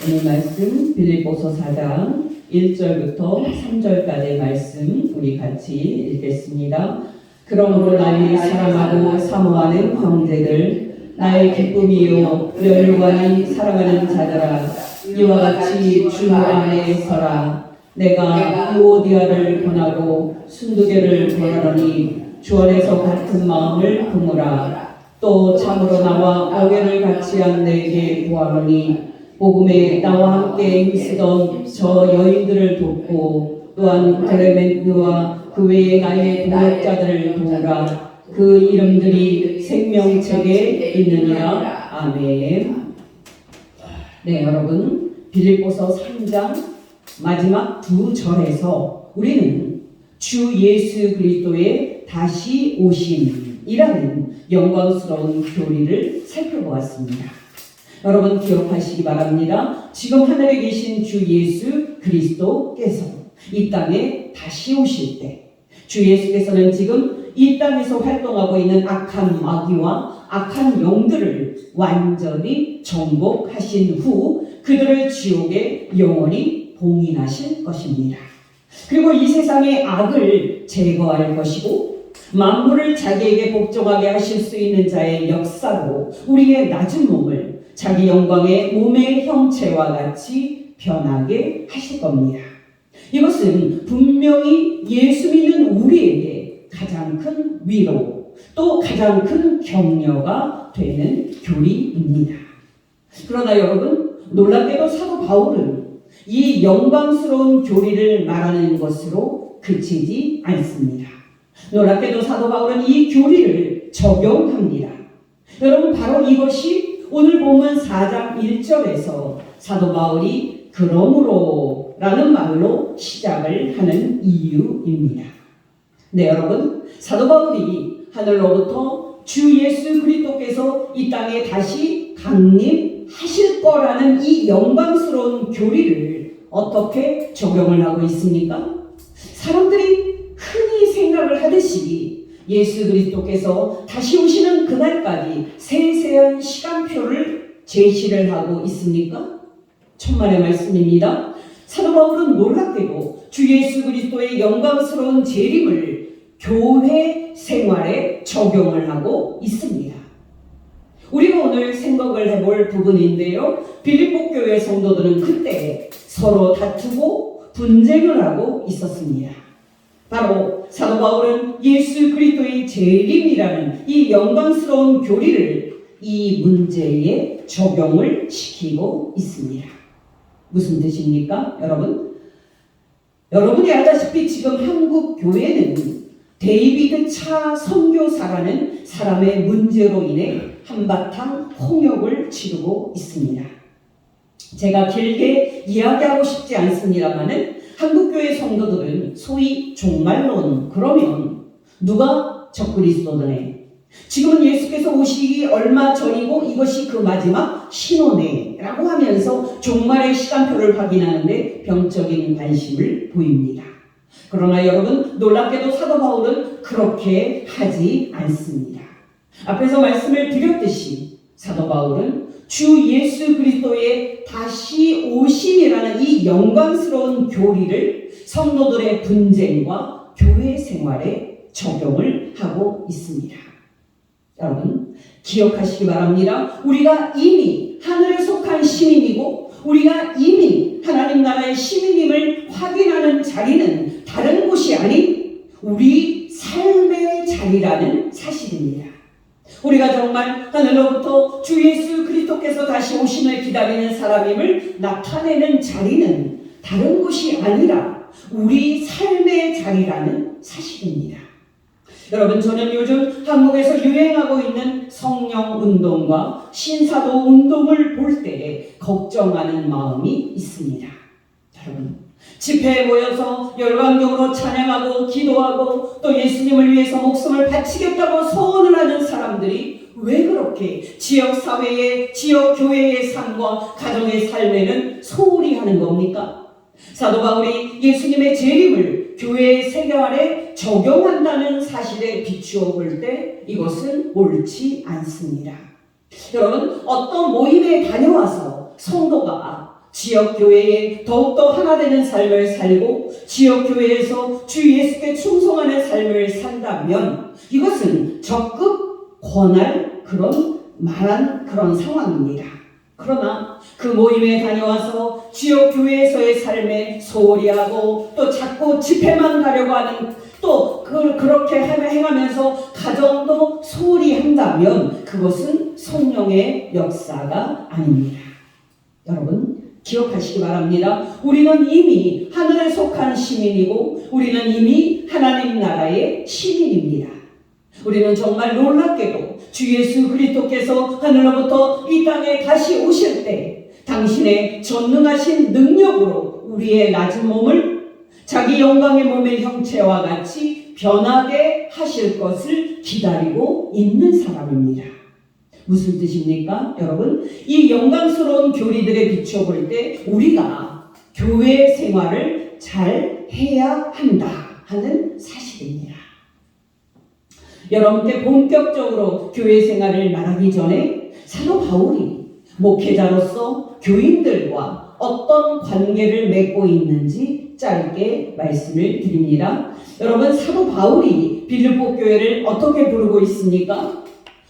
오늘 말씀 빌립보서 4장 1절부터 3절까지의 말씀 우리 같이 읽겠습니다. 그러므로 나의 사랑하고 사모하는 형제들, 나의 기쁨이요 멸관이 사랑하는 자들아, 이와 같이 주 안에 서라. 내가 유오디아를 권하고 순두개를 권하노니 주 안에서 같은 마음을 품으라. 또 참으로 나와 어회를 같이 한 내게 구하노니 복음에 나와 함께 힘쓰던 저 여인들을 돕고 또한 클레멘트와 그 외에 나의 동역자들을 도우라. 그 이름들이 생명책에 있느니라. 아멘. 네, 여러분, 빌립보서 3장 마지막 두 절에서 우리는 주 예수 그리스도의 다시 오심이라는 영광스러운 교리를 살펴보았습니다. 여러분 기억하시기 바랍니다. 지금 하늘에 계신 주 예수 그리스도께서 이 땅에 다시 오실 때, 주 예수께서는 지금 이 땅에서 활동하고 있는 악한 마귀와 악한 영들을 완전히 정복하신 후 그들을 지옥에 영원히 봉인하실 것입니다. 그리고 이 세상의 악을 제거할 것이고 만물을 자기에게 복종하게 하실 수 있는 자의 역사로 우리의 낮은 몸을 자기 영광의 몸의 형체와 같이 변하게 하실 겁니다. 이것은 분명히 예수 믿는 우리에게 가장 큰 위로, 또 가장 큰 격려가 되는 교리입니다. 그러나 여러분, 놀랍게도 사도 바울은 이 영광스러운 교리를 말하는 것으로 그치지 않습니다. 놀랍게도 사도 바울은 이 교리를 적용합니다. 여러분, 바로 이것이 오늘 본문 4장 1절에서 사도 바울이 그러므로 라는 말로 시작을 하는 이유입니다. 네, 여러분, 사도 바울이 하늘로부터 주 예수 그리스도께서 이 땅에 다시 강림하실 거라는 이 영광스러운 교리를 어떻게 적용을 하고 있습니까? 사람들이 흔히 생각을 하듯이 예수 그리스도께서 다시 오시는 그날까지 세세한 시간표를 제시를 하고 있습니까? 천만의 말씀입니다. 사도 바울은 놀랍게도 주 예수 그리스도의 영광스러운 재림을 교회 생활에 적용을 하고 있습니다. 우리가 오늘 생각을 해볼 부분인데요, 빌립보 교회 성도들은 그때 서로 다투고 분쟁을 하고 있었습니다. 바로 사도 바울은 예수 그리스도의 재림이라는 이 영광스러운 교리를 이 문제에 적용을 시키고 있습니다. 무슨 뜻입니까, 여러분? 여러분이 알다시피 지금 한국 교회는 데이비드 차 선교사라는 사람의 문제로 인해 한바탕 홍역을 치르고 있습니다. 제가 길게 이야기하고 싶지 않습니다만은 한국교회 성도들은 소위 종말론, 그러면 누가 적그리스도네, 지금은 예수께서 오시기 얼마 전이고 이것이 그 마지막 신호네 라고 하면서 종말의 시간표를 확인하는데 병적인 관심을 보입니다. 그러나 여러분, 놀랍게도 사도 바울은 그렇게 하지 않습니다. 앞에서 말씀을 드렸듯이 사도 바울은 주 예수 그리스도의 다시 오심이라는 이 영광스러운 교리를 성도들의 분쟁과 교회 생활에 적용을 하고 있습니다. 여러분, 기억하시기 바랍니다. 우리가 이미 하늘에 속한 시민이고 우리가 이미 하나님 나라의 시민임을 확인하는 자리는 다른 곳이 아닌 우리 삶의 자리라는 사실입니다. 우리가 정말 하늘로부터 주 예수 그리스도께서 다시 오심을 기다리는 사람임을 나타내는 자리는 다른 곳이 아니라 우리 삶의 자리라는 사실입니다. 여러분, 저는 요즘 한국에서 유행하고 있는 성령 운동과 신사도 운동을 볼 때 걱정하는 마음이 있습니다. 여러분, 집회에 모여서 열광적으로 찬양하고 기도하고 또 예수님을 위해서 목숨을 바치겠다고 소원을 하는 사람들이 왜 그렇게 지역사회의, 지역교회의 삶과 가정의 삶에는 소홀히 하는 겁니까? 사도 바울이 예수님의 재림을 교회의 생활에 적용한다는 사실에 비추어 볼 때 이것은 옳지 않습니다. 여러분, 어떤 모임에 다녀와서 성도가 지역교회에 더욱더 하나 되는 삶을 살고 지역교회에서 주 예수께 충성하는 삶을 산다면 이것은 적극 권할 말한 그런 상황입니다. 그러나 그 모임에 다녀와서 지역교회에서의 삶에 소홀히 하고 또 자꾸 집회만 가려고 하는 또 그렇게 행하면서 가정도 소홀히 한다면 그것은 성령의 역사가 아닙니다. 여러분 기억하시기 바랍니다. 우리는 이미 하늘에 속한 시민이고 우리는 이미 하나님 나라의 시민입니다. 우리는 정말 놀랍게도 주 예수 그리스도께서 하늘로부터 이 땅에 다시 오실 때 당신의 전능하신 능력으로 우리의 낮은 몸을 자기 영광의 몸의 형체와 같이 변하게 하실 것을 기다리고 있는 사람입니다. 무슨 뜻입니까? 여러분, 이 영광스러운 교리들에 비춰볼 때 우리가 교회 생활을 잘 해야 한다 하는 사실입니다. 여러분께 본격적으로 교회 생활을 말하기 전에 사도 바울이 목회자로서 교인들과 어떤 관계를 맺고 있는지 짧게 말씀을 드립니다. 여러분, 사도 바울이 빌립보 교회를 어떻게 부르고 있습니까?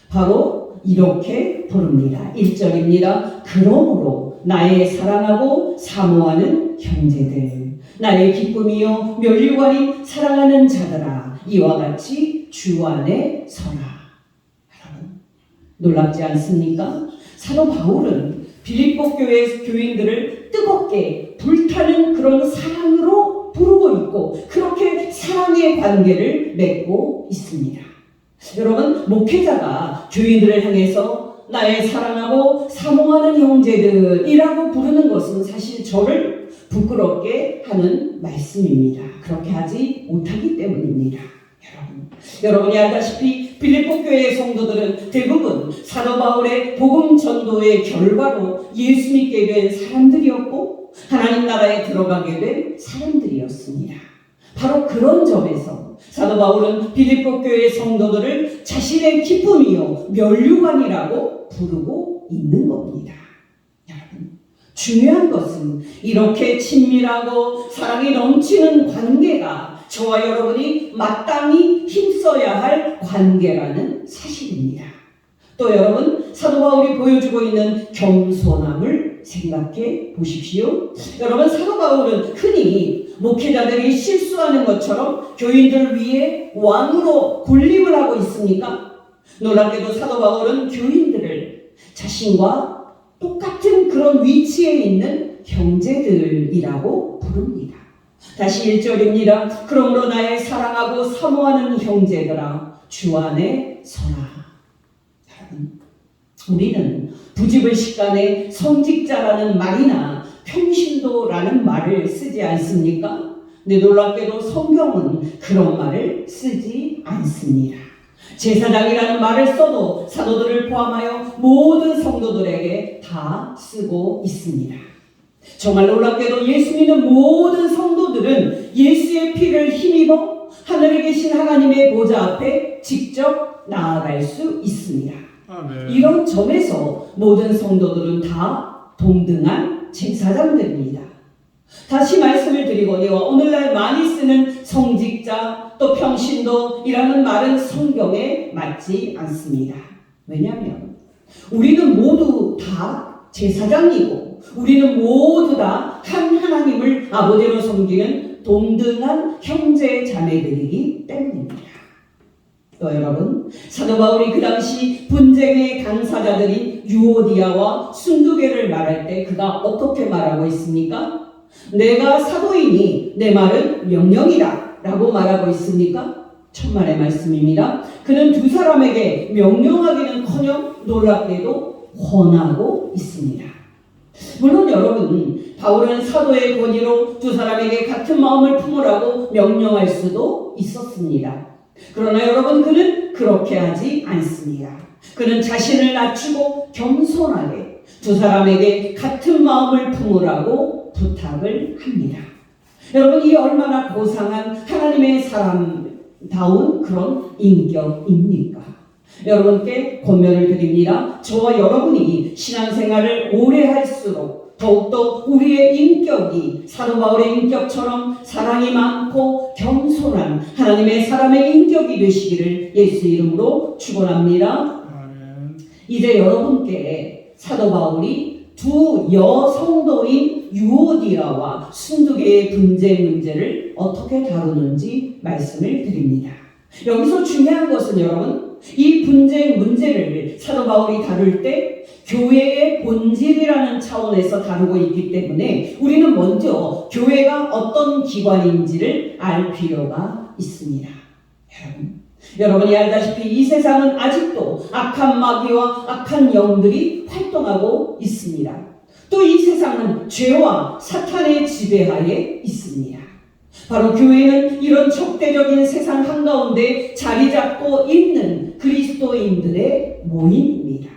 바로 이렇게 부릅니다. 1절입니다. 그러므로 나의 사랑하고 사모하는 형제들, 나의 기쁨이요 면류관인 사랑하는 자들아, 이와 같이 주 안에 서라. 여러분, 놀랍지 않습니까? 사도 바울은 빌립보 교회 교인들을 뜨겁게 불타는 그런 사랑으로 부르고 있고 그렇게 사랑의 관계를 맺고 있습니다. 여러분, 목회자가 교인들을 향해서 나의 사랑하고 사모하는 형제들이라고 부르는 것은 사실 저를 부끄럽게 하는 말씀입니다. 그렇게 하지 못하기 때문입니다. 여러분이 알다시피 빌립보 교회의 성도들은 대부분 사도 바울의 복음 전도의 결과로 예수 믿게 된 사람들이었고 하나님 나라에 들어가게 된 사람들이었습니다. 바로 그런 점에서 사도 바울은 빌립보 교회의 성도들을 자신의 기쁨이요 면류관이라고 부르고 있는 겁니다. 여러분, 중요한 것은 이렇게 친밀하고 사랑이 넘치는 관계가 저와 여러분이 마땅히 힘써야 할 관계라는 사실입니다. 또 여러분, 사도 바울이 보여주고 있는 겸손함을 생각해 보십시오. 여러분, 사도 바울은 흔히 목회자들이 실수하는 것처럼 교인들 위에 왕으로 군림을 하고 있습니까? 놀랍게도 사도 바울은 교인들을 자신과 똑같은 그런 위치에 있는 형제들이라고 부릅니다. 다시 1절입니다. 그러므로 나의 사랑하고 사모하는 형제들아, 주 안에 서라. 여러분, 우리는 부지불식간에 성직자라는 말이나 평신도라는 말을 쓰지 않습니까? 근데 놀랍게도 성경은 그런 말을 쓰지 않습니다. 제사장이라는 말을 써도 사도들을 포함하여 모든 성도들에게 다 쓰고 있습니다. 정말 놀랍게도 예수 믿는 모든 성도들은 예수의 피를 힘입어 하늘에 계신 하나님의 보좌 앞에 직접 나아갈 수 있습니다. 아멘. 이런 점에서 모든 성도들은 다 동등한 제사장들입니다. 다시 말씀을 드리거니와 오늘날 많이 쓰는 성직자 또 평신도이라는 말은 성경에 맞지 않습니다. 왜냐하면 우리는 모두 다 제사장이고 우리는 모두 다 한 하나님을 아버지로 섬기는 동등한 형제 자매들이기 때문입니다. 또 여러분, 사도 바울이 그 당시 분쟁의 당사자들인 유오디아와 순두계를 말할 때 그가 어떻게 말하고 있습니까? 내가 사도이니 내 말은 명령이다 라고 말하고 있습니까? 천만의 말씀입니다. 그는 두 사람에게 명령하기는커녕 놀랍게도 권하고 있습니다. 물론 여러분, 바울은 사도의 권위로 두 사람에게 같은 마음을 품으라고 명령할 수도 있었습니다. 그러나 여러분, 그는 그렇게 하지 않습니다. 그는 자신을 낮추고 겸손하게 두 사람에게 같은 마음을 품으라고 부탁을 합니다. 여러분, 이 얼마나 고상한 하나님의 사람다운 그런 인격입니까? 여러분께 권면을 드립니다. 저와 여러분이 신앙생활을 오래 할수록 더욱더 우리의 인격이 사도 바울의 인격처럼 사랑이 많고 겸손한 하나님의 사람의 인격이 되시기를 예수 이름으로 축원합니다. 이제 여러분께 사도 바울이 두 여성도인 유오디아와 순두계의 분쟁 문제를 어떻게 다루는지 말씀을 드립니다. 여기서 중요한 것은 여러분, 이 분쟁 문제를 사도 바울이 다룰 때 교회의 본질이라는 차원에서 다루고 있기 때문에 우리는 먼저 교회가 어떤 기관인지를 알 필요가 있습니다. 여러분이 알다시피 이 세상은 아직도 악한 마귀와 악한 영들이 활동하고 있습니다. 또 이 세상은 죄와 사탄의 지배하에 있습니다. 바로 교회는 이런 적대적인 세상 한가운데 자리 잡고 있는 그리스도인들의 모임입니다.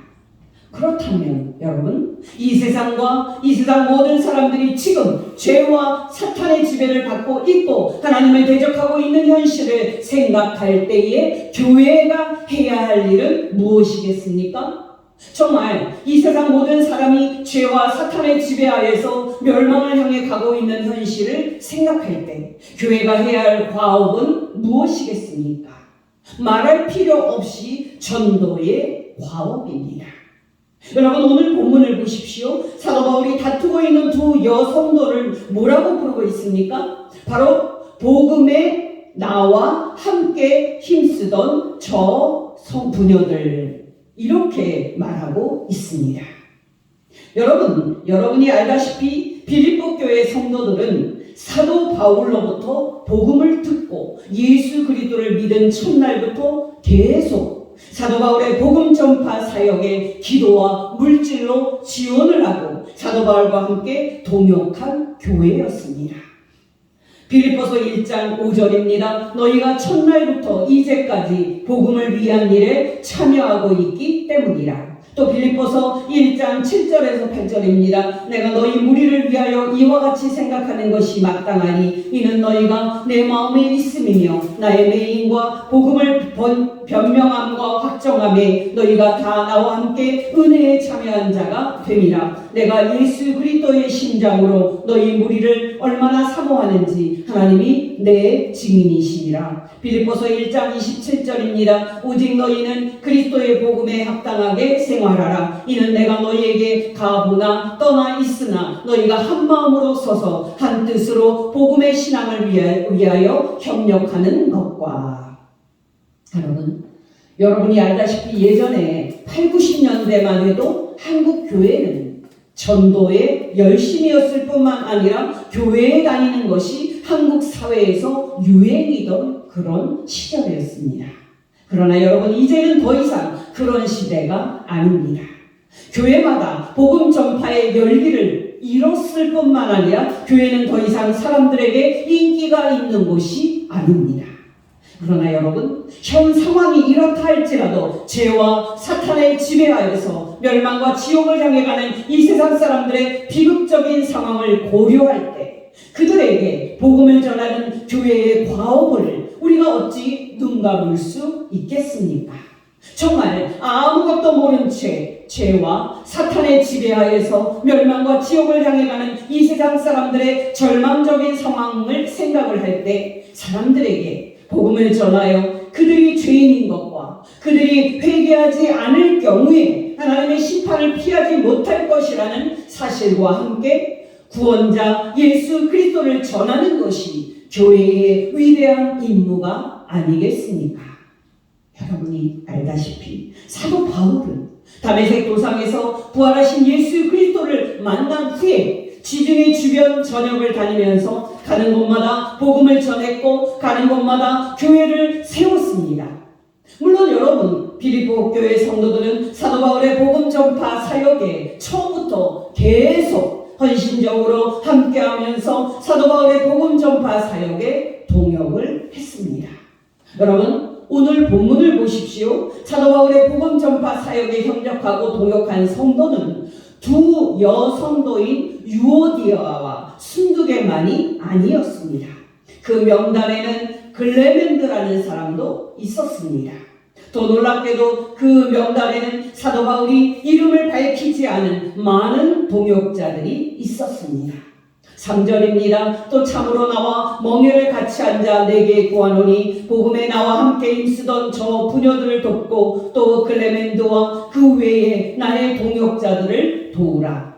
그렇다면 여러분, 이 세상과 이 세상 모든 사람들이 지금 죄와 사탄의 지배를 받고 있고 하나님을 대적하고 있는 현실을 생각할 때에 교회가 해야 할 일은 무엇이겠습니까? 정말 이 세상 모든 사람이 죄와 사탄의 지배하에서 멸망을 향해 가고 있는 현실을 생각할 때 교회가 해야 할 과업은 무엇이겠습니까? 말할 필요 없이 전도의 과업입니다. 여러분, 오늘 본문을 보십시오. 사도 바울이 다투고 있는 두 여성도를 뭐라고 부르고 있습니까? 바로 복음에 나와 함께 힘쓰던 저 부녀들, 이렇게 말하고 있습니다. 여러분이 알다시피 빌립보 교회 성도들은 사도 바울로부터 복음을 듣고 예수 그리스도를 믿은 첫날부터 계속 사도 바울의 복음 전파 사역에 기도와 물질로 지원을 하고 사도 바울과 함께 동역한 교회였습니다. 빌립보서 1장 5절입니다. 너희가 첫날부터 이제까지 복음을 위한 일에 참여하고 있기 때문이라. 또 빌립보서 1장 7절에서 8절입니다. 내가 너희 무리를 위하여 이와 같이 생각하는 것이 마땅하니 이는 너희가 내 마음에 있음이며 나의 매인과 복음을 변명함과 확정함에 너희가 다 나와 함께 은혜에 참여한 자가 됨이라. 내가 예수 그리스도의 심장으로 너희 무리를 얼마나 사모하는지 하나님이 내 증인이시니라. 빌립보서 1장 27절입니다. 오직 너희는 그리스도의 복음에 합당하게 생활하라. 이는 내가 너희에게 가보나 떠나 있으나 너희가 한 마음으로 서서 한 뜻으로 복음의 신앙을 위하여 협력하는 것과. 여러분이 알다시피 예전에 8, 90년대만 해도 한국 교회는 전도에 열심이었을 뿐만 아니라 교회에 다니는 것이 한국 사회에서 유행이던 그런 시절이었습니다. 그러나 여러분, 이제는 더 이상 그런 시대가 아닙니다. 교회마다 복음 전파의 열기를 잃었을 뿐만 아니라 교회는 더 이상 사람들에게 인기가 있는 곳이 아닙니다. 그러나 여러분, 현 상황이 이렇다 할지라도 죄와 사탄의 지배하에서 멸망과 지옥을 향해 가는 이 세상 사람들의 비극적인 상황을 고려할 때 그들에게 복음을 전하는 교회의 과업을 우리가 어찌 눈 감을 수 있겠습니까? 정말 아무것도 모른 죄와 사탄의 지배하에서 멸망과 지옥을 향해 가는 이 세상 사람들의 절망적인 상황을 생각을 할 때 사람들에게 복음을 전하여 그들이 죄인인 것과 그들이 회개하지 않을 경우에 하나님의 심판을 피하지 못할 것이라는 사실과 함께 구원자 예수 그리스도를 전하는 것이 교회의 위대한 임무가 아니겠습니까? 여러분이 알다시피 사도 바울은 다메섹 도상에서 부활하신 예수 그리스도를 만난 후에 지중해 주변 전역을 다니면서 가는 곳마다 복음을 전했고 가는 곳마다 교회를 세웠습니다. 물론 여러분, 빌립보 교회 성도들은 사도 바울의 복음 전파 사역에 처음부터 계속 헌신적으로 함께하면서 사도 바울의 복음 전파 사역에 동역을 했습니다. 여러분, 오늘 본문을 보십시오. 사도 바울의 복음 전파 사역에 협력하고 동역한 성도는 두 여성도인 유오디아와 순두계만이 아니었습니다. 그 명단에는 글레멘드라는 사람도 있었습니다. 더 놀랍게도 그 명단에는 사도 바울이 이름을 밝히지 않은 많은 동역자들이 있었습니다. 3절입니다. 또 참으로 나와 멍에를 같이 앉아 내게 구하노니 복음에 나와 함께 힘쓰던 저 부녀들을 돕고 또 클레멘드와 그 외에 나의 동역자들을 도우라.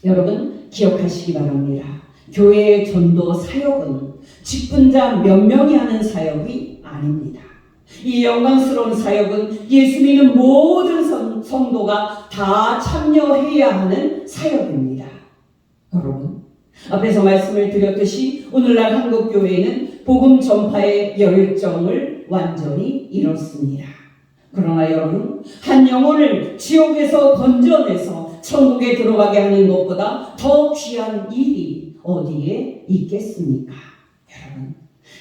여러분 기억하시기 바랍니다. 교회의 전도 사역은 직분자 몇 명이 하는 사역이 아닙니다. 이 영광스러운 사역은 예수 믿는 모든 성도가 다 참여해야 하는 사역입니다. 여러분, 앞에서 말씀을 드렸듯이 오늘날 한국교회는 복음 전파의 열정을 완전히 잃었습니다. 그러나 여러분, 한 영혼을 지옥에서 건져내서 천국에 들어가게 하는 것보다 더 귀한 일이 어디에 있겠습니까? 여러분,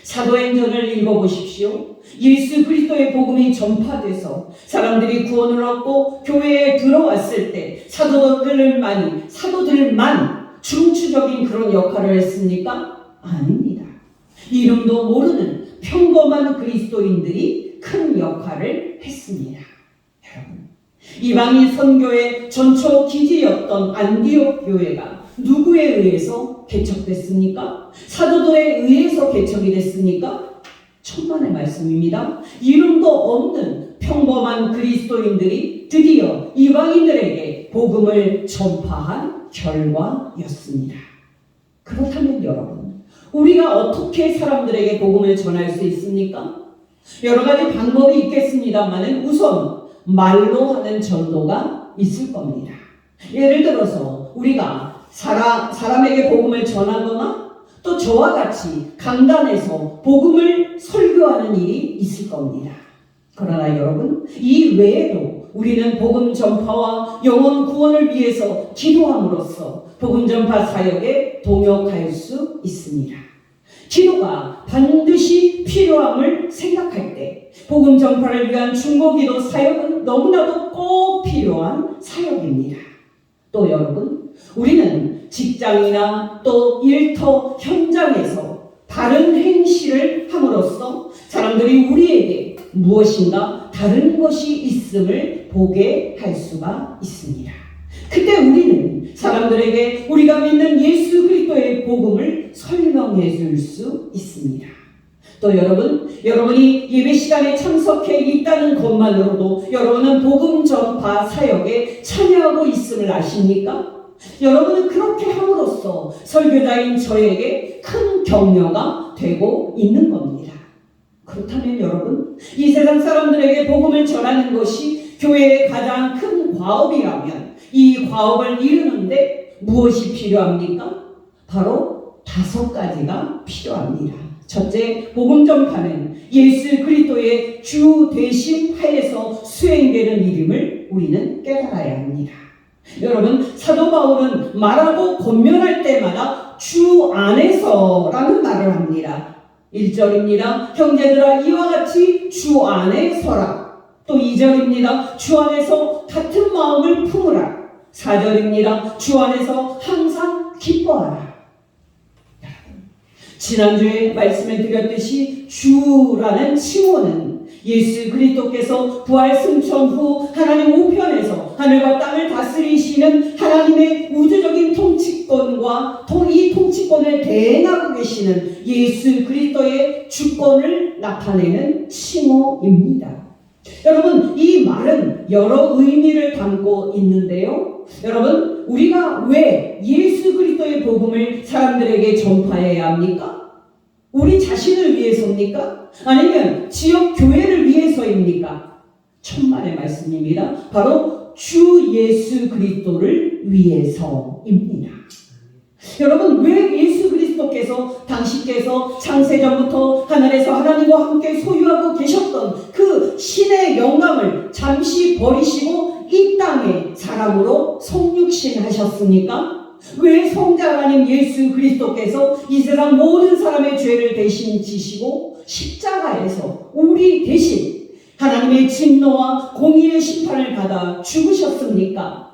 사도행전을 읽어보십시오. 예수 그리스도의 복음이 전파돼서 사람들이 구원을 얻고 교회에 들어왔을 때 사도들만 중추적인 그런 역할을 했습니까? 아닙니다. 이름도 모르는 평범한 그리스도인들이 큰 역할을 했습니다. 여러분, 이방인 선교의 전초 기지였던 안디옥 교회가 누구에 의해서 개척됐습니까? 사도들에 의해서 개척이 됐습니까? 천만의 말씀입니다. 이름도 없는 평범한 그리스도인들이 드디어 이방인들에게 복음을 전파한 결과였습니다. 그렇다면 여러분, 우리가 어떻게 사람들에게 복음을 전할 수 있습니까? 여러 가지 방법이 있겠습니다만 우선 말로 하는 전도가 있을 겁니다. 예를 들어서 우리가 사람에게 복음을 전하거나 또 저와 같이 강단에서 복음을 설교하는 일이 있을 겁니다. 그러나 여러분, 이 외에도 우리는 복음 전파와 영혼 구원을 위해서 기도함으로써 복음 전파 사역에 동역할 수 있습니다. 기도가 반드시 필요함을 생각할 때 복음 전파를 위한 중보기도 사역은 너무나도 꼭 필요한 사역입니다. 또 여러분, 우리는 직장이나 또 일터 현장에서 다른 행실을 함으로써 사람들이 우리에게 무엇인가 다른 것이 있음을 보게 할 수가 있습니다. 그때 우리는 사람들에게 우리가 믿는 예수 그리스도의 복음을 설명해 줄 수 있습니다. 또 여러분이 예배 시간에 참석해 있다는 것만으로도 여러분은 복음 전파 사역에 참여하고 있음을 아십니까? 여러분은 그렇게 함으로써 설교자인 저에게 큰 격려가 되고 있는 겁니다. 그렇다면 여러분, 이 세상 사람들에게 복음을 전하는 것이 교회의 가장 큰 과업이라면 이 과업을 이루는데 무엇이 필요합니까? 바로 5가지가 필요합니다. 첫째, 복음 전파는 예수 그리스도의 주 되심 하에서 수행되는 일임을 우리는 깨달아야 합니다. 여러분, 사도 바울은 말하고 권면할 때마다 주 안에서라는 말을 합니다. 1절입니다. 형제들아 이와 같이 주 안에 서라. 또 2절입니다. 주 안에서 같은 마음을 품으라. 4절입니다. 주 안에서 항상 기뻐하라. 지난주에 말씀을 드렸듯이 주라는 칭호는 예수 그리스도께서 부활 승천 후 하나님 우편에서 하늘과 땅을 다스리시는 하나님의 우주적인 통치권과 이 통치권을 대행하고 계시는 예수 그리스도의 주권을 나타내는 칭호입니다. 여러분, 이 말은 여러 의미를 담고 있는데요. 여러분, 우리가 왜 예수 그리스도의 복음을 사람들에게 전파해야 합니까? 우리 자신을 위해서입니까? 아니면 지역 교회를 위해서입니까? 천만의 말씀입니다. 바로 주 예수 그리스도를 위해서입니다. 여러분, 왜 예수 그리스도께서 당신께서 창세전부터 하늘에서 하나님과 함께 소유하고 계셨던 그 신의 영광을 잠시 버리시고 이 땅에 사람으로 성육신 하셨습니까? 왜 성자 하나님 예수 그리스도께서 이 세상 모든 사람의 죄를 대신 지시고 십자가에서 우리 대신 하나님의 진노와 공의의 심판을 받아 죽으셨습니까?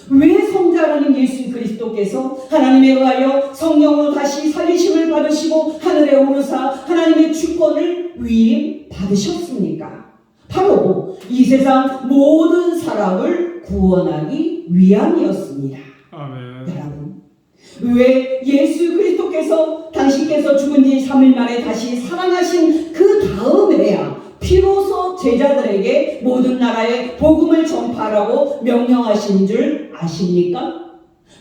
왜 성자 하나님 예수 그리스도께서 하나님에 의하여 성령으로 다시 살리심을 받으시고 하늘에 오르사 하나님의 주권을 위임 받으셨습니까? 바로 이 세상 모든 사람을 구원하기 위함이었습니다. 아멘. 여러분, 왜 예수 그리스도께서 당신께서 죽은 지 3일 만에 다시 살아나신 그 다음에야 비로소 제자들에게 모든 나라에 복음을 전파하라고 명령하신 줄 아십니까?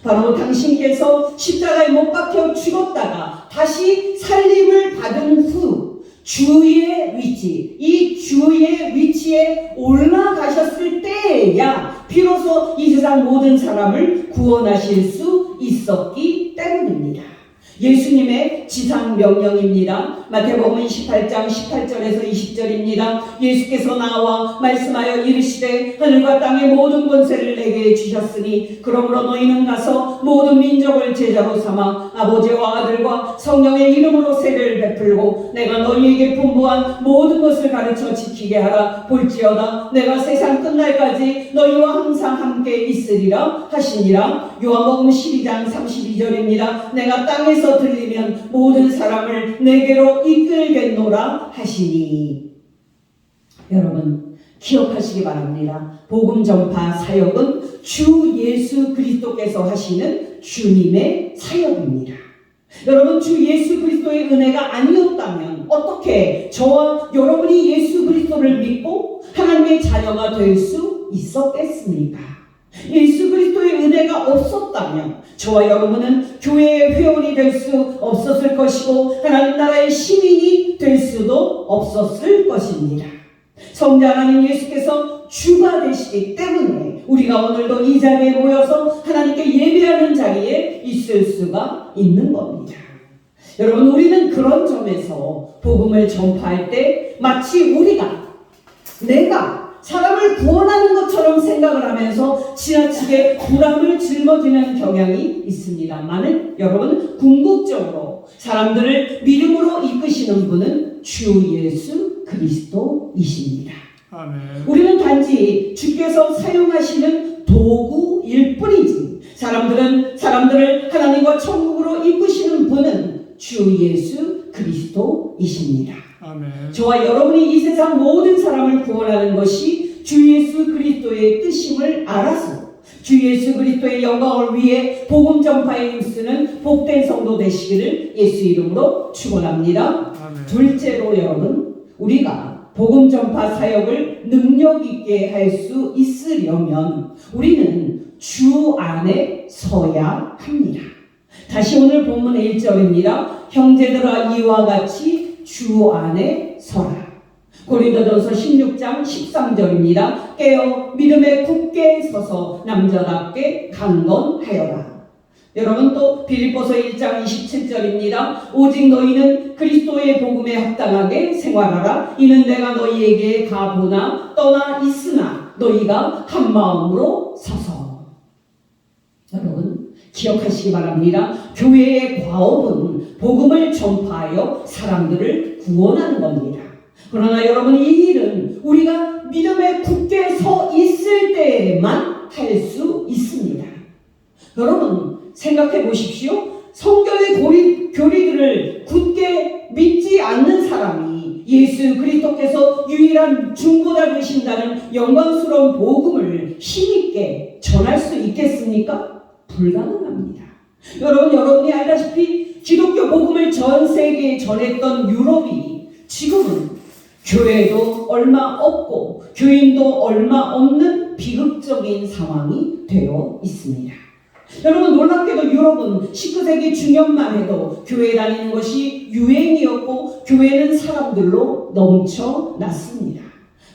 바로 당신께서 십자가에 못 박혀 죽었다가 다시 살림을 받은 후 주의 위치, 이 주의 위치에 올라가셨을 때야 비로소 이 세상 모든 사람을 구원하실 수 있었기 때문입니다. 예수님의 지상 명령입니다. 마태복음 28장 18절에서 20절입니다. 예수께서 나와 말씀하여 이르시되 하늘과 땅의 모든 권세를 내게 주셨으니 그러므로 너희는 가서 모든 민족을 제자로 삼아 아버지와 아들과 성령의 이름으로 세례를 베풀고 내가 너희에게 분부한 모든 것을 가르쳐 지키게 하라. 볼지어다 내가 세상 끝날까지 너희와 항상 함께 있으리라 하시니라. 요한복음 12장 32절입니다. 내가 땅에서 들리면 모든 사람을 내게로 이끌겠노라 하시니. 여러분 기억하시기 바랍니다. 복음 전파 사역은 주 예수 그리스도께서 하시는 주님의 사역입니다. 여러분 주 예수 그리스도의 은혜가 아니었다면 어떻게 저와 여러분이 예수 그리스도를 믿고 하나님의 자녀가 될 수 있었겠습니까? 예수 그리스도의 은혜가 없었다면 저와 여러분은 교회의 회원이 될 수 없었을 것이고 하나님 나라의 시민이 될 수도 없었을 것입니다. 성자 하나님 예수께서 주가 되시기 때문에 우리가 오늘도 이 자리에 모여서 하나님께 예배하는 자리에 있을 수가 있는 겁니다. 여러분 우리는 그런 점에서 복음을 전파할 때 마치 내가 사람을 구원하는 것처럼 생각을 하면서 지나치게 불안을 짊어지는 경향이 있습니다만은 여러분 궁극적으로 사람들을 믿음으로 이끄시는 분은 주 예수 그리스도이십니다. 아멘. 우리는 단지 주께서 사용하시는 도구일 뿐이지 사람들을 하나님과 천국으로 이끄시는 분은 주 예수 그리스도이십니다. 아멘. 저와 저와 여러분이 이 세상 모든 사람을 구원하는 것이 주 예수 그리스도의 뜻임을 알아서 주 예수 그리스도의 영광을 위해 복음 전파에 힘쓰는 복된 성도 되시기를 예수 이름으로 축원합니다. 아멘. 둘째로 여러분 우리가 복음 전파 사역을 능력 있게 할 수 있으려면 우리는 주 안에 서야 합니다. 다시 오늘 본문의 1절입니다. 형제들아 이와 같이 주 안에 서라. 고린도전서 16장 13절입니다. 깨어 믿음에 굳게 서서 남자답게 강건하여라. 여러분 또 빌립보서 1장 27절입니다. 오직 너희는 그리스도의 복음에 합당하게 생활하라. 이는 내가 너희에게 가보나 떠나 있으나 너희가 한 마음으로 서서. 여러분 기억하시기 바랍니다. 교회의 과업은 복음을 전파하여 사람들을 구원하는 겁니다. 그러나 여러분 이 일은 우리가 믿음에 굳게 서 있을 때에만 할 수 있습니다. 여러분 생각해 보십시오. 성경의 교리들을 굳게 믿지 않는 사람이 예수 그리스도께서 유일한 중보자 되신다는 영광스러운 복음을 힘있게 전할 수 있겠습니까? 불가능합니다. 여러분이 알다시피 기독교 복음을 전 세계에 전했던 유럽이 지금은 교회도 얼마 없고 교인도 얼마 없는 비극적인 상황이 되어 있습니다. 여러분 놀랍게도 유럽은 19세기 중엽만 해도 교회 다니는 것이 유행이었고 교회는 사람들로 넘쳐났습니다.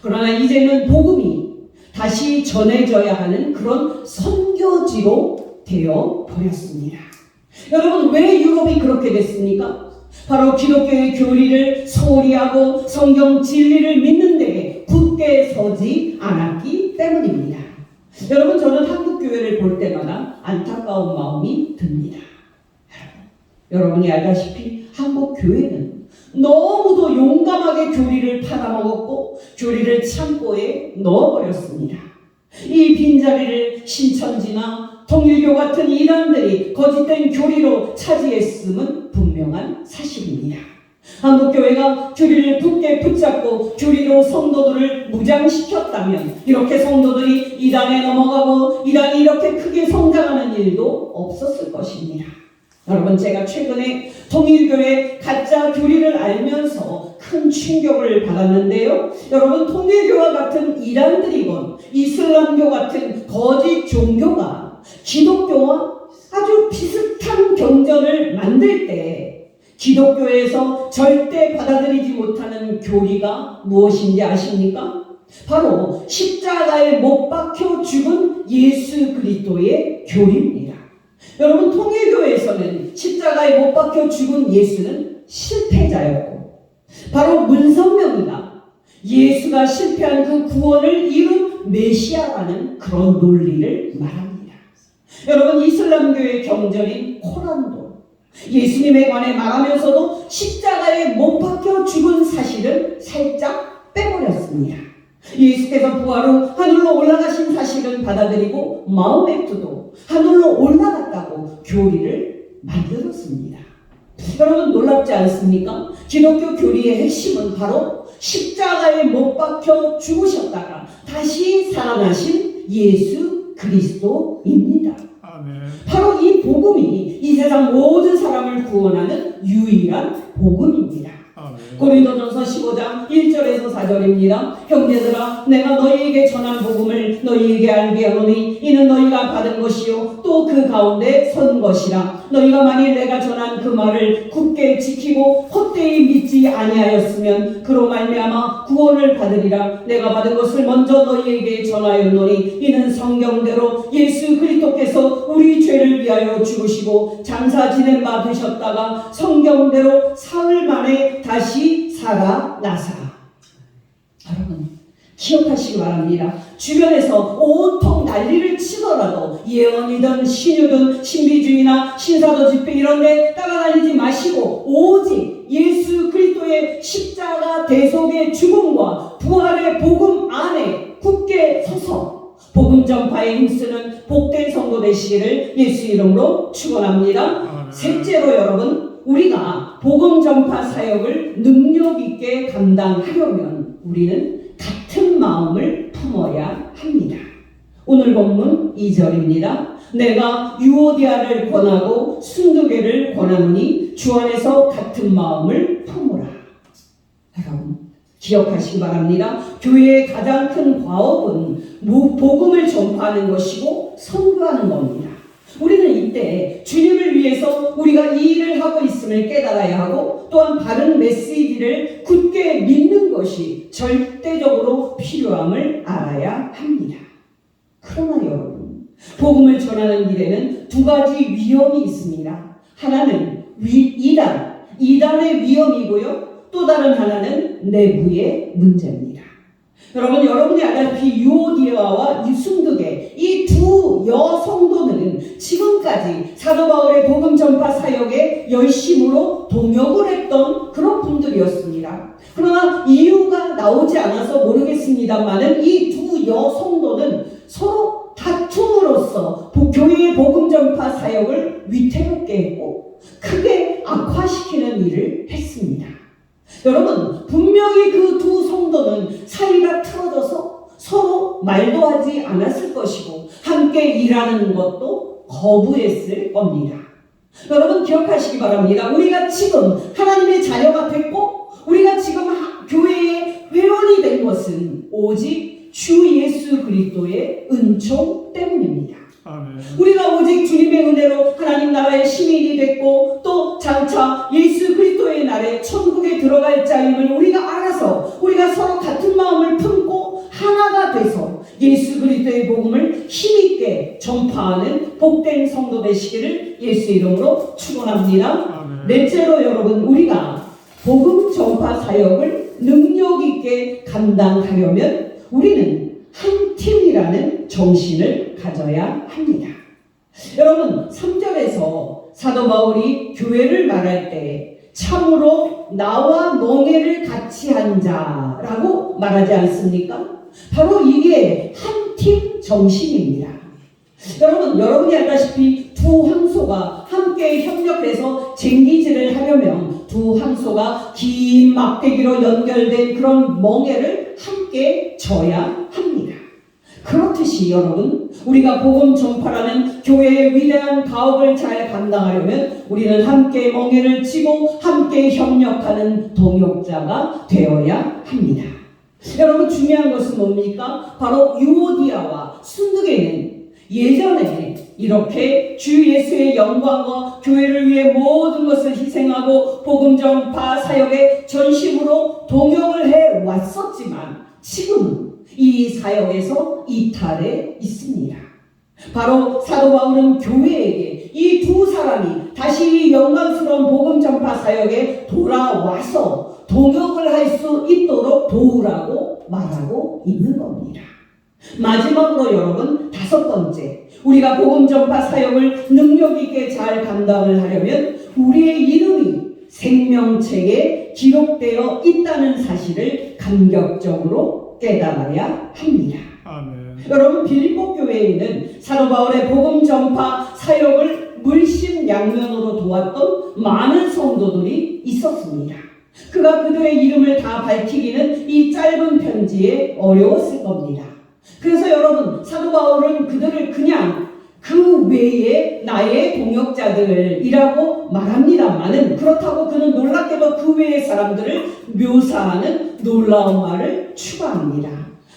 그러나 이제는 복음이 다시 전해져야 하는 그런 선교지로 되어 버렸습니다. 여러분 왜 유럽이 그렇게 됐습니까? 바로 기독교의 교리를 소홀히 하고 성경 진리를 믿는 데에 굳게 서지 않았기 때문입니다. 여러분 저는 한국 교회를 볼 때마다 안타까운 마음이 듭니다. 여러분이 알다시피 한국 교회는 너무도 용감하게 교리를 팔아먹었고 교리를 창고에 넣어버렸습니다. 이 빈자리를 신천지나 통일교 같은 이단들이 거짓된 교리로 차지했음은 분명한 사실입니다. 한국교회가 교리를 굳게 붙잡고 교리로 성도들을 무장시켰다면 이렇게 성도들이 이단에 넘어가고 이단이 이렇게 크게 성장하는 일도 없었을 것입니다. 여러분, 제가 최근에 통일교회 가짜 교리를 알면서 큰 충격을 받았는데요. 여러분, 통일교와 같은 이단들이건 이슬람교 같은 거짓 종교가 기독교와 아주 비슷한 경전을 만들 때 기독교에서 절대 받아들이지 못하는 교리가 무엇인지 아십니까? 바로 십자가에 못 박혀 죽은 예수 그리스도의 교리입니다. 여러분, 통일교에서는 십자가에 못 박혀 죽은 예수는 실패자였고 바로 문선명이가 예수가 실패한 그 구원을 이룬 메시아라는 그런 논리를 말합니다. 여러분, 이슬람교의 경전인 코란도 예수님에 관해 말하면서도 십자가에 못 박혀 죽은 사실을 살짝 빼버렸습니다. 예수께서 부활 후 하늘로 올라가신 사실은 받아들이고 마음에 두고 하늘로 올라갔다고 교리를 만들었습니다. 여러분, 놀랍지 않습니까? 기독교 교리의 핵심은 바로 십자가에 못 박혀 죽으셨다가 다시 살아나신 예수 그리스도입니다. 바로 이 복음이 이 세상 모든 사람을 구원하는 유일한 복음입니다. 고린도전서 15장 1절에서 4절입니다. 형제들아, 내가 너희에게 전한 복음을 너희에게 알게 하노니 이는 너희가 받은 것이요 또 그 가운데 선 것이라. 너희가 만일 내가 전한 그 말을 굳게 지키고 헛되이 믿지 아니하였으면 그로 말미암아 구원을 받으리라. 내가 받은 것을 먼저 너희에게 전하였노니 이는 성경대로 예수 그리스도께서 우리 죄를 위하여 죽으시고 장사 지낸 바 되셨다가 성경대로 사흘 만에 다시 살아나사. 여러분, 기억하시기 바랍니다. 주변에서 온통 난리를 치더라도 예언이든 신유든 신비주의나 신사도 집회 이런 데 따라다니지 마시고 오직 예수 그리스도의 십자가 대속의 죽음과 부활의 복음 안에 굳게 서서 복음 전파에 힘쓰는 복된 성도 되시기를 예수 이름으로 축원합니다. 셋째로 여러분, 우리가 복음 전파 사역을 능력 있게 감당하려면 우리는 같은 마음을 품어야 합니다. 오늘 본문 2절입니다. 내가 유오디아를 권하고 순두개를 권하노니 주 안에서 같은 마음을 품으라. 여러분, 기억하시기 바랍니다. 교회의 가장 큰 과업은 복음을 전파하는 것이고 선교하는 겁니다. 우리는 이때 주님을 위해서 우리가 이 일을 하고 있음을 깨달아야 하고 또한 바른 메시지를 굳게 믿는 것이 절대적으로 필요함을 알아야 합니다. 그러나 여러분, 복음을 전하는 일에는 두 가지 위험이 있습니다. 하나는 이단의 위험이고요. 또 다른 하나는 내부의 문제입니다. 여러분이 알다시피 유오디아와 순두개 이 두 여성도는 지금까지 사도 바울의 복음 전파 사역에 열심으로 동역을 했던 그런 분들이었습니다. 그러나 이유가 나오지 않아서 모르겠습니다만은 이 두 여성도는 서로 다툼으로써 교회의 복음 전파 사역을 위태롭게 했고 크게 악화시키는 일을 했습니다. 여러분, 분명히 그 두 성도는 사이가 틀어져서 서로 말도 하지 않았을 것이고 함께 일하는 것도 거부했을 겁니다. 여러분, 기억하시기 바랍니다. 우리가 지금 하나님의 자녀가 됐고 우리가 지금 교회의 회원이 된 것은 오직 주 예수 그리스도의 은총 때문입니다. 아멘. 우리가 오직 주님의 은혜로 하나님 나라의 시민이 됐고 또 장차 예수 그리스도의 날에 천국에 들어갈 자임을 우리가 알아서 우리가 서로 같은 마음을 품고 하나가 돼서 예수 그리스도의 복음을 힘있게 전파하는 복된 성도 되시기를 예수 이름으로 축원합니다. 넷째로 여러분, 우리가 복음 전파 사역을 능력 있게 감당하려면 우리는 한 팀이라는 정신을 가져야 합니다. 여러분, 3절에서 사도 바울이 교회를 말할 때 참으로 나와 멍에를 같이 한 자라고 말하지 않습니까? 바로 이게 한 팀 정신입니다. 여러분이 알다시피 두 황소가 한 함께 협력해서 쟁기질을 하려면 두 항소가 긴 막대기로 연결된 그런 멍에를 함께 져야 합니다. 그렇듯이 여러분, 우리가 복음 전파라는 교회의 위대한 가업을 잘 감당하려면 우리는 함께 멍에를 쥐고 함께 협력하는 동역자가 되어야 합니다. 여러분, 중요한 것은 뭡니까? 바로 유오디아와 순두개는 예전에 이렇게 주 예수의 영광과 교회를 위해 모든 것을 희생하고 복음 전파 사역에 전심으로 동역을 해 왔었지만 지금은 이 사역에서 이탈해 있습니다. 바로 사도 바울은 교회에게 이 두 사람이 다시 영광스러운 복음 전파 사역에 돌아와서 동역을 할 수 있도록 도우라고 말하고 있는 겁니다. 마지막으로 여러분, 다섯 번째, 우리가 복음 전파 사역을 능력 있게 잘 감당을 하려면 우리의 이름이 생명책에 기록되어 있다는 사실을 감격적으로 깨달아야 합니다. 아멘. 여러분, 빌립보 교회에는 사도 바울의 복음 전파 사역을 물심양면으로 도왔던 많은 성도들이 있었습니다. 그가 그들의 이름을 다 밝히기는 이 짧은 편지에 어려웠을 겁니다. 그래서 여러분, 사도 바울은 그들을 그냥 그 외에 나의 동역자들이라고 말합니다만은, 그렇다고 그는 놀랍게도 그 외의 사람들을 묘사하는 놀라운 말을 추가합니다.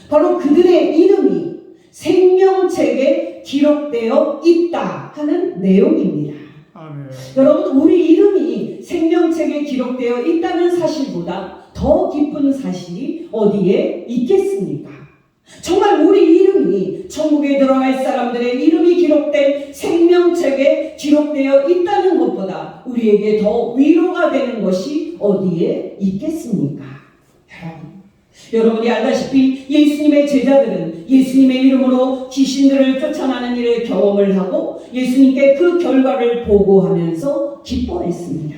바로 그들의 이름이 생명책에 기록되어 있다 하는 내용입니다. 아멘. 여러분, 우리 이름이 생명책에 기록되어 있다는 사실보다 더 기쁜 사실이 어디에 있겠습니까? 정말 우리 이름이 천국에 들어갈 사람들의 이름이 기록된 생명책에 기록되어 있다는 것보다 우리에게 더 위로가 되는 것이 어디에 있겠습니까? 여러분이 알다시피 예수님의 제자들은 예수님의 이름으로 귀신들을 쫓아내는 일을 경험을 하고 예수님께 그 결과를 보고하면서 기뻐했습니다.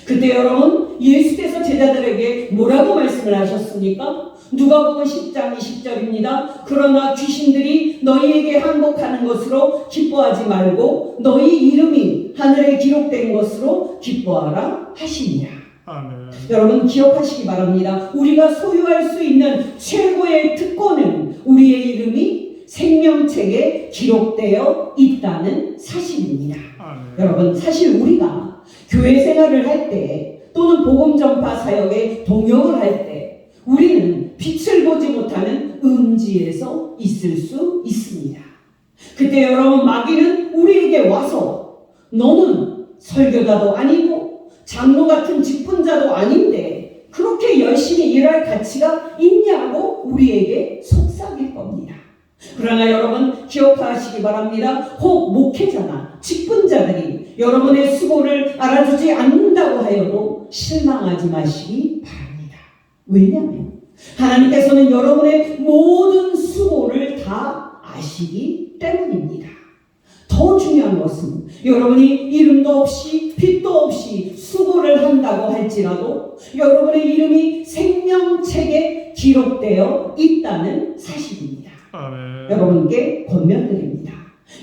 그때 여러분, 예수께서 제자들에게 뭐라고 말씀을 하셨습니까? 누가복음 10장 20절입니다. 그러나 귀신들이 너희에게 항복하는 것으로 기뻐하지 말고 너희 이름이 하늘에 기록된 것으로 기뻐하라 하시니라. 아멘. 여러분, 기억하시기 바랍니다. 우리가 소유할 수 있는 최고의 특권은 우리의 이름이 생명책에 기록되어 있다는 사실입니다. 아멘. 여러분, 사실 우리가 교회 생활을 할 때 또는 복음 전파 사역에 동역을 할 때 우리는 빛을 보지 못하는 음지에서 있을 수 있습니다. 그때 여러분, 마귀는 우리에게 와서 너는 설교자도 아니고 장로 같은 직분자도 아닌데 그렇게 열심히 일할 가치가 있냐고 우리에게 속삭일 겁니다. 그러나 여러분, 기억하시기 바랍니다. 혹 목회자나 직분자들이 여러분의 수고를 알아주지 않는다고 하여도 실망하지 마시기 바랍니다. 왜냐하면 하나님께서는 여러분의 모든 수고를 다 아시기 때문입니다. 더 중요한 것은 여러분이 이름도 없이 빛도 없이 수고를 한다고 할지라도 여러분의 이름이 생명책에 기록되어 있다는 사실입니다. 아멘. 여러분께 권면드립니다.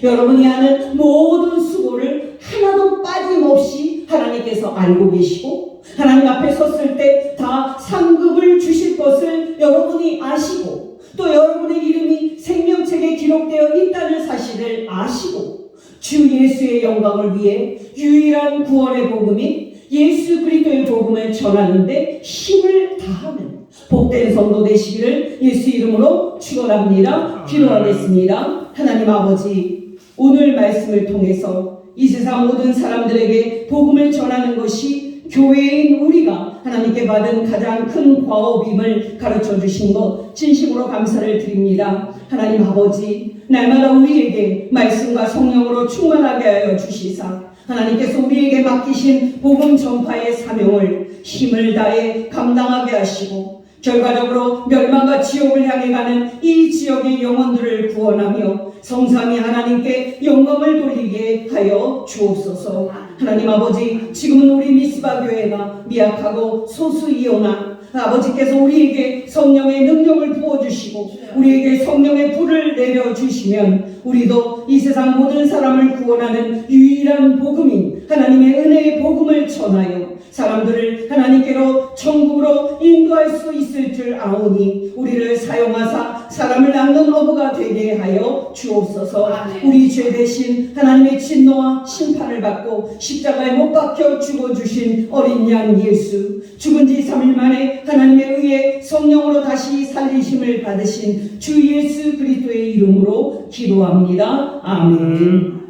여러분이 하는 모든 수고를 하나도 빠짐없이 하나님께서 알고 계시고 하나님 앞에 섰을 때 다 상급을 주실 것을 여러분이 아시고 또 여러분의 이름이 생명책에 기록되어 있다는 사실을 아시고 주 예수의 영광을 위해 유일한 구원의 복음인 예수 그리스도의 복음을 전하는데 힘을 다하는 복된 성도 되시기를 예수 이름으로 축원합니다. 기도하겠습니다. 하나님 아버지, 오늘 말씀을 통해서 이 세상 모든 사람들에게 복음을 전하는 것이 교회인 우리가 하나님께 받은 가장 큰 과업임을 가르쳐 주신 것 진심으로 감사를 드립니다. 하나님 아버지, 날마다 우리에게 말씀과 성령으로 충만하게 하여 주시사 하나님께서 우리에게 맡기신 복음 전파의 사명을 힘을 다해 감당하게 하시고 결과적으로 멸망과 지옥을 향해 가는 이 지역의 영혼들을 구원하며 성삼위 하나님께 영광을 돌리게 하여 주옵소서. 하나님 아버지, 지금은 우리 미스바 교회가 미약하고 소수이오나 아버지께서 우리에게 성령의 능력을 부어주시고 우리에게 성령의 불을 내려주시면 우리도 이 세상 모든 사람을 구원하는 유일한 복음인 복음을 전하여 사람들을 하나님께로 천국으로 인도할 수 있을 줄 아오니 우리를 사용하사 사람을 낳는 어부가 되게 하여 주옵소서. 우리 죄 대신 하나님의 진노와 심판을 받고 십자가에 못 박혀 죽어주신 어린 양 예수, 죽은 지 3일 만에 하나님의 의해 성령으로 다시 살리심을 받으신 주 예수 그리스도의 이름으로 기도합니다. 아멘.